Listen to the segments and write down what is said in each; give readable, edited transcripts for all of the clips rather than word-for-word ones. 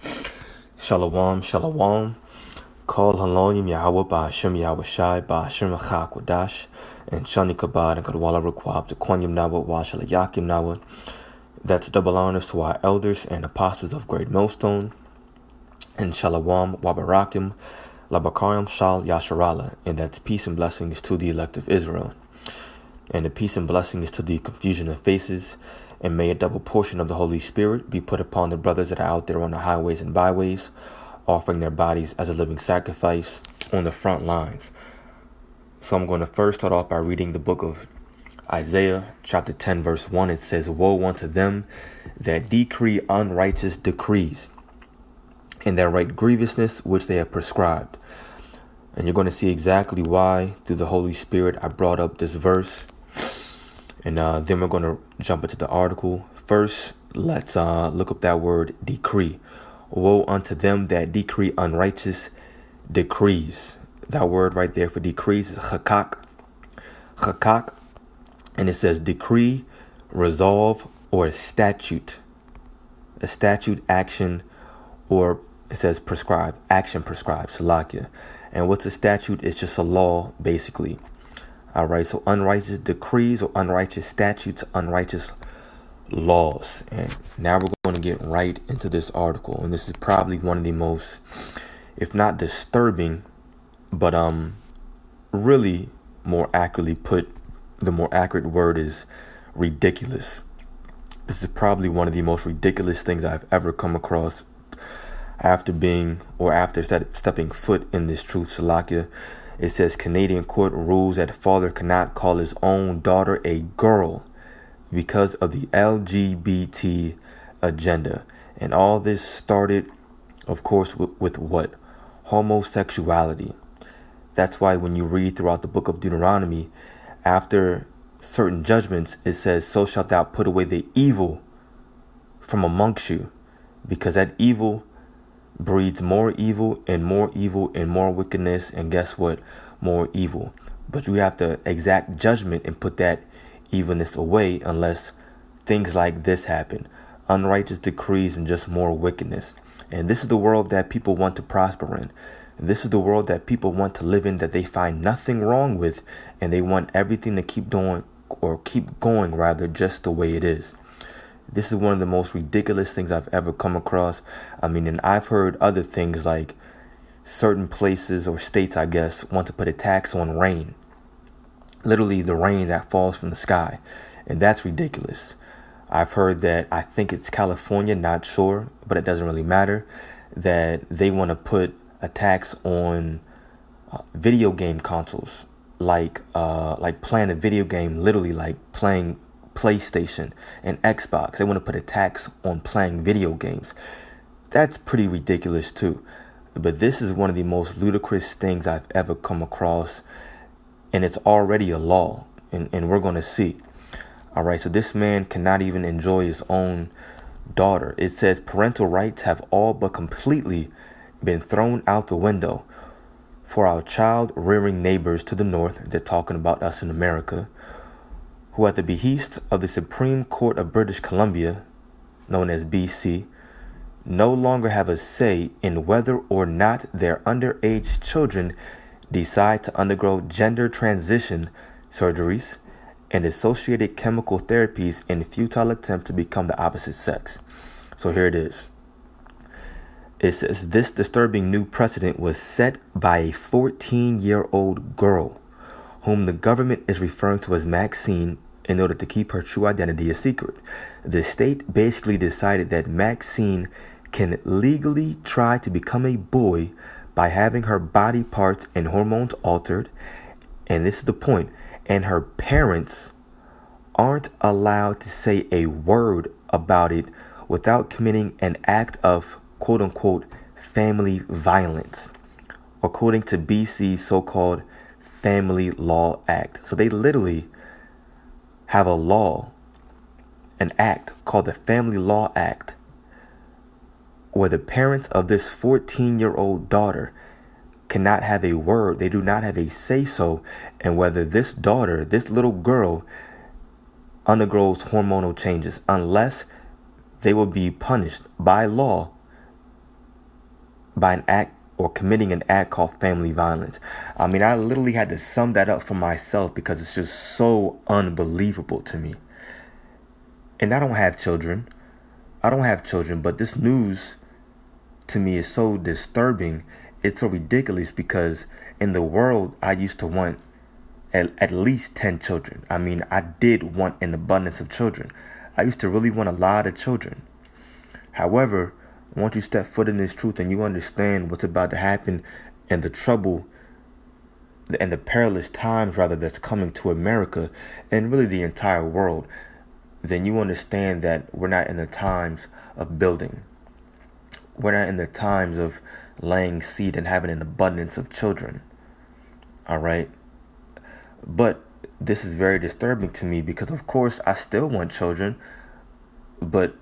Shalom, shalom. Call Halonim Yahweh Ba'ashem Yahweh Shai Ba'ashem Achakwadash and Shani Kabad and Kadwala Rukwab to Kwanyam Nawa Washala Yakim Nawa. That's double honors to our elders and apostles of Great Millstone. And Shalom Wabarakim Labakarim Shal Yasharala. And that's peace and blessings to the elect of Israel. And the peace and blessings to the confusion of faces. And may a double portion of the Holy Spirit be put upon the brothers that are out there on the highways and byways, offering their bodies as a living sacrifice on the front lines. So I'm going to first start off by reading the book of Isaiah, chapter 10, verse 1. It says, "Woe unto them that decree unrighteous decrees, and that write grievousness which they have prescribed." And you're going to see exactly why, through the Holy Spirit, I brought up this verse. And then we're going to jump into the article. First, let's look up that word decree. Woe unto them that decree unrighteous decrees. That word right there for decrees is chakak. Chakak. And it says decree, resolve, or a statute. A statute, action, or it says prescribe. Action prescribed. Salakia. And what's a statute? It's just a law, basically. All right, so unrighteous decrees or unrighteous statutes, unrighteous laws. And now we're going to get right into this article. And this is probably one of the most, if not disturbing, but really more accurately put, the more accurate word is ridiculous. This is probably one of the most ridiculous things I've ever come across after stepping foot in this truth, Salakia. It says Canadian court rules that father cannot call his own daughter a girl because of the LGBT agenda. And all this started, of course, with what? Homosexuality. That's why when you read throughout the book of Deuteronomy, after certain judgments, it says, "So shalt thou put away the evil from amongst you," because that evil breeds more evil and more evil and more wickedness, and guess what? More evil. But you have to exact judgment and put that evilness away unless things like this happen. Unrighteous decrees and just more wickedness. And this is the world that people want to prosper in. And this is the world that people want to live in, that they find nothing wrong with, and they want everything to keep going just the way it is. This is one of the most ridiculous things I've ever come across. I mean, and I've heard other things like certain places or states, I guess, want to put a tax on rain. Literally the rain that falls from the sky. And that's ridiculous. I've heard that, I think it's California, not sure, but it doesn't really matter, that they want to put a tax on video game consoles, like playing a video game, literally like playing PlayStation and Xbox. They want to put a tax on playing video games. That's pretty ridiculous too. But this is one of the most ludicrous things I've ever come across, and it's already a law, and we're going to see. All right, so this man cannot even enjoy his own daughter. It says parental rights have all but completely been thrown out the window for our child rearing neighbors to the north. They're talking about us in America, who at the behest of the Supreme Court of British Columbia, known as BC, no longer have a say in whether or not their underage children decide to undergo gender transition surgeries and associated chemical therapies in futile attempt to become the opposite sex. So here it is. It says this disturbing new precedent was set by a 14-year-old girl whom the government is referring to as Maxine in order to keep her true identity a secret. The state basically decided that Maxine can legally try to become a boy by having her body parts and hormones altered, and this is the point, and her parents aren't allowed to say a word about it without committing an act of quote-unquote family violence, according to BC's so-called Family Law Act. So they literally have a law, an act called the Family Law Act, where the parents of this 14-year-old daughter cannot have a word. They do not have a say-so in whether this daughter, this little girl, undergoes hormonal changes, unless they will be punished by law by an act or committing an act called family violence. I mean, I literally had to sum that up for myself because it's just so unbelievable to me. And I don't have children. But this news to me is so disturbing. It's so ridiculous because in the world, I used to want at least 10 children. I mean, I did want an abundance of children. I used to really want a lot of children. However, once you step foot in this truth and you understand what's about to happen and the trouble and the perilous times rather that's coming to America and really the entire world, then you understand that we're not in the times of building. We're not in the times of laying seed and having an abundance of children. All right. But this is very disturbing to me because, of course, I still want children. But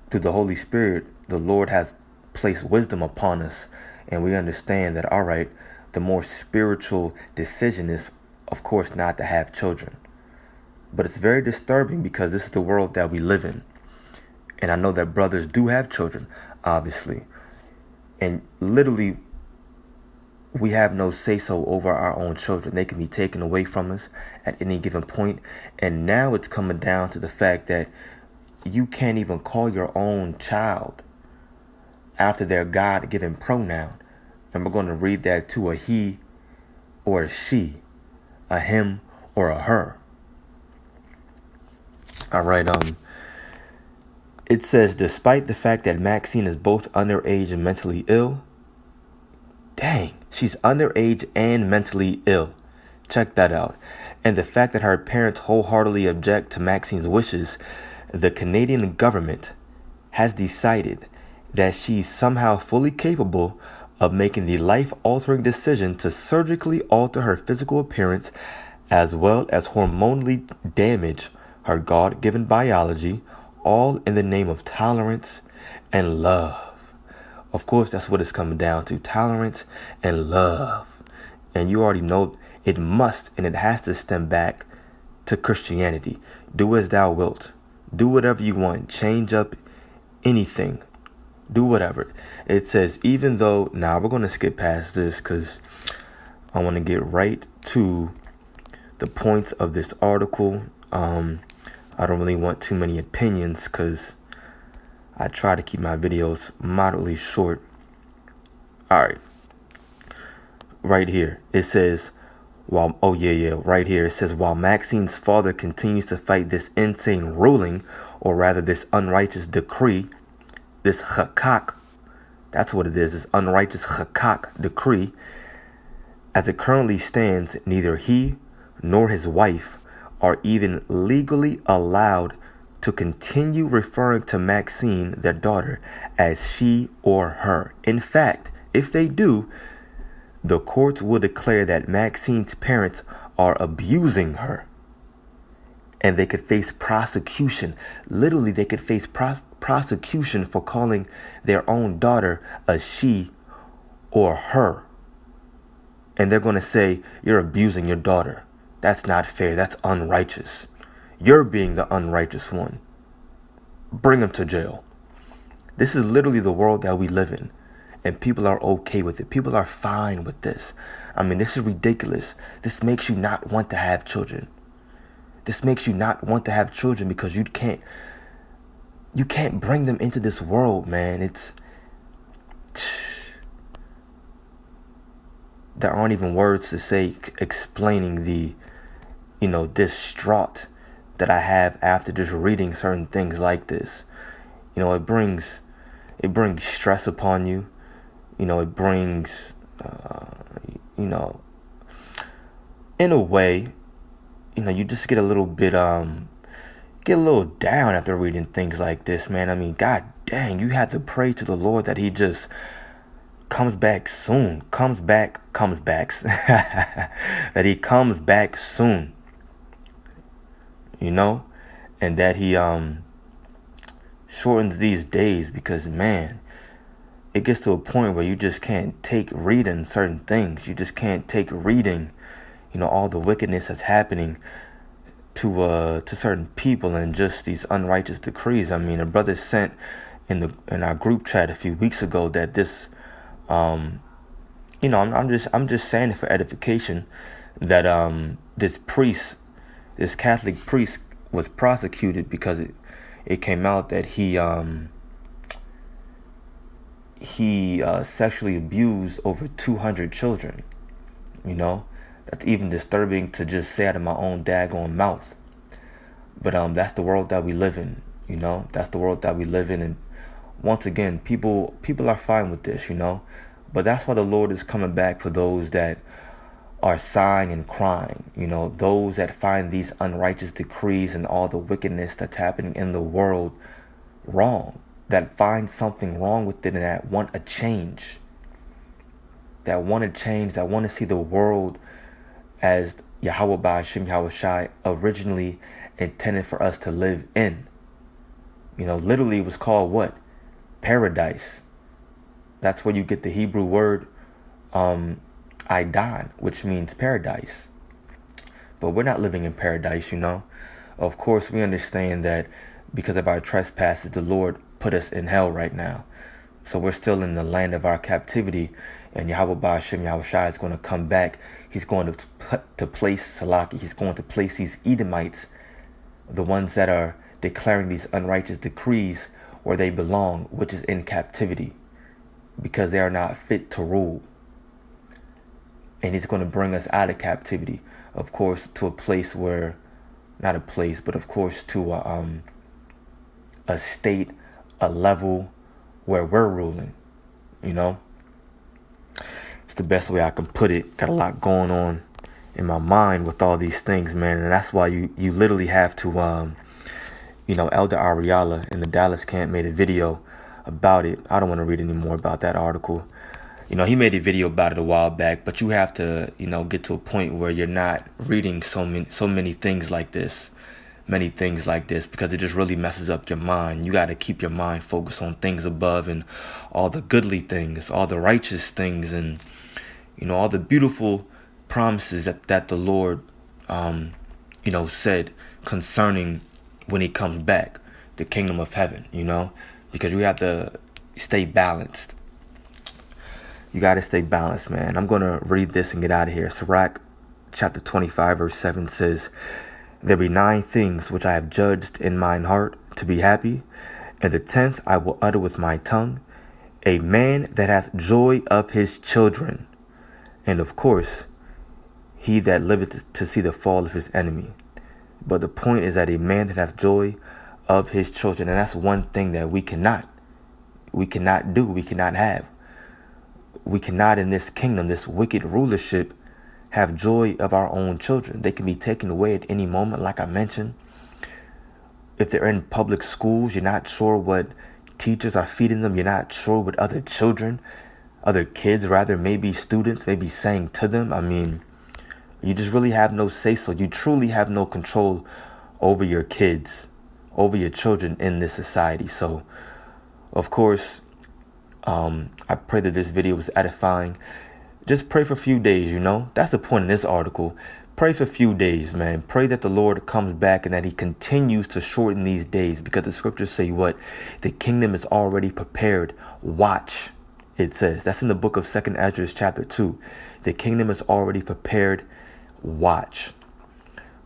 through the Holy Spirit, the Lord has placed wisdom upon us. And we understand that, all right, the more spiritual decision is, of course, not to have children. But it's very disturbing because this is the world that we live in. And I know that brothers do have children, obviously. And literally, we have no say-so over our own children. They can be taken away from us at any given point. And now it's coming down to the fact that you can't even call your own child after their God-given pronoun. And we're going to read that to a he or a she, a him or a her. All right. It says, despite the fact that Maxine is both underage and mentally ill. Dang, she's underage and mentally ill. Check that out. And the fact that her parents wholeheartedly object to Maxine's wishes, the Canadian government has decided that she's somehow fully capable of making the life-altering decision to surgically alter her physical appearance as well as hormonally damage her God-given biology, all in the name of tolerance and love. Of course, that's what it's coming down to, tolerance and love. And you already know it must and it has to stem back to Christianity. Do as thou wilt. Do whatever you want. Change up anything. Do whatever. It says, even though, now we're going to skip past this because I want to get right to the points of this article. I don't really want too many opinions because I try to keep my videos moderately short. All right. Right here, it says, right here, it says, while Maxine's father continues to fight this insane ruling, or rather this unrighteous decree, this chakak, that's what it is, this unrighteous chakak decree, as it currently stands, neither he nor his wife are even legally allowed to continue referring to Maxine, their daughter, as she or her. In fact, if they do, the courts will declare that Maxine's parents are abusing her. And they could face prosecution. Literally, they could face prosecution for calling their own daughter a she or her. And they're going to say, you're abusing your daughter. That's not fair. That's unrighteous. You're being the unrighteous one. Bring them to jail. This is literally the world that we live in. And people are okay with it. People are fine with this. I mean, this is ridiculous. This makes you not want to have children. This makes you not want to have children because you can't bring them into this world, man. There aren't even words to say explaining the, distraught that I have after just reading certain things like this. It brings stress upon you. It brings, in a way, you just get a little bit, get a little down after reading things like this, man. I mean, God dang, you have to pray to the Lord that he just comes back soon, that he comes back soon, and that he, shortens these days because, man, it gets to a point where you just can't take reading certain things. You just can't take reading, all the wickedness that's happening to certain people and just these unrighteous decrees. I mean, a brother sent in our group chat a few weeks ago that this I'm just saying it for edification that this Catholic priest was prosecuted because it came out that he sexually abused over 200 children. You know, that's even disturbing to just say out of my own daggone mouth. But that's the world that we live in. You know, that's the world that we live in. And once again, people are fine with this. You know, but that's why the Lord is coming back for those that are sighing and crying. You know, those that find these unrighteous decrees and all the wickedness that's happening in the world wrong, that find something wrong with it and that want a change, that want to change, that want to see the world as Yahweh Ba'ashim Yahweh Shai originally intended for us to live in. You know, literally it was called what? Paradise. That's where you get the Hebrew word Aidan, which means paradise. But we're not living in paradise, you know. Of course, we understand that because of our trespasses, the Lord put us in hell right now. So we're still in the land of our captivity, and Yahweh Ba'ashim Yahweh Shai is going to come back. He's going to place Salaki. He's going to place these Edomites, the ones that are declaring these unrighteous decrees, where they belong, which is in captivity, because they are not fit to rule. And he's going to bring us out of captivity, of course, to a place where, not a place, but of course to a state, a level where we're ruling, you know. It's the best way I can put it. Got a lot going on in my mind with all these things, man. And that's why you literally have to, Elder Ariala in the Dallas camp made a video about it. I don't want to read any more about that article. You know, he made a video about it a while back, but you have to, get to a point where you're not reading so many things like this, because it just really messes up your mind. You got to keep your mind focused on things above and all the goodly things, all the righteous things, and, all the beautiful promises that the Lord, said concerning when he comes back, the kingdom of heaven, because we have to stay balanced. You got to stay balanced, man. I'm going to read this and get out of here. Sirach chapter 25, verse 7 says, "There be 9 things which I have judged in mine heart to be happy, and the 10th I will utter with my tongue, a man that hath joy of his children, and of course, he that liveth to see the fall of his enemy." But the point is that a man that hath joy of his children, and that's one thing that we cannot do, we cannot have. We cannot in this kingdom, this wicked rulership, have joy of our own children. They can be taken away at any moment, like I mentioned. If they're in public schools, you're not sure what teachers are feeding them. You're not sure what other kids, maybe students, may be saying to them. I mean, you just really have no say-so. You truly have no control over your kids, over your children in this society. So, of course, I pray that this video was edifying. Just pray for a few days, That's the point in this article. Pray for a few days, man. Pray that the Lord comes back and that he continues to shorten these days, because the scriptures say what? The kingdom is already prepared. Watch, it says. That's in the book of 2nd Ezra chapter 2. The kingdom is already prepared. Watch.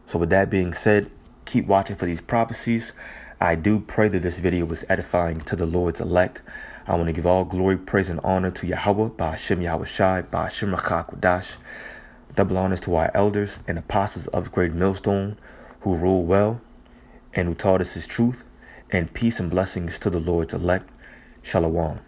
So with that being said, keep watching for these prophecies. I do pray that this video was edifying to the Lord's elect. I want to give all glory, praise, and honor to Yahweh, Ba'ashim Yahweh Shai, Ba'ashim Rachakwadash. Double honors to our elders and apostles of Great Millstone, who rule well and who taught us his truth. And peace and blessings to the Lord's elect. Shalom.